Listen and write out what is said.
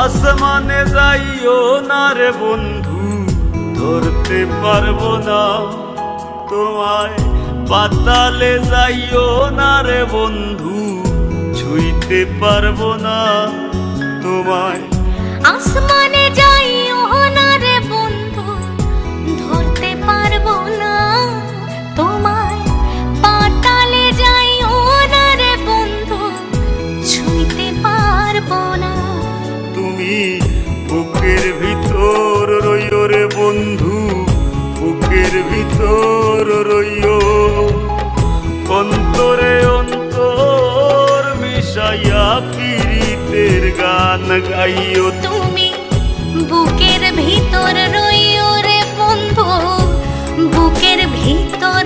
আসমানে যাইও না রে বন্ধু, ধরতে পারবো না তোমায়। পাতালে যাইও না রে বন্ধু, ছুঁইতে পারবো না তোমায়। আসমানে যাইও না রে বন্ধু, ধরতে পারবো না তোমায়। পাতালে যাইও না রে বন্ধু, ছুঁইতে পারবো না। তুমি বুকের ভিতর রইও রে বন্ধু, বুকের ভিতর রইও। অন্তরে অন্তর মিশাইয়া পীড়িতের গান গাইও। তুমি বুকের ভিতর রইও রে বন্ধু, বুকের ভিতর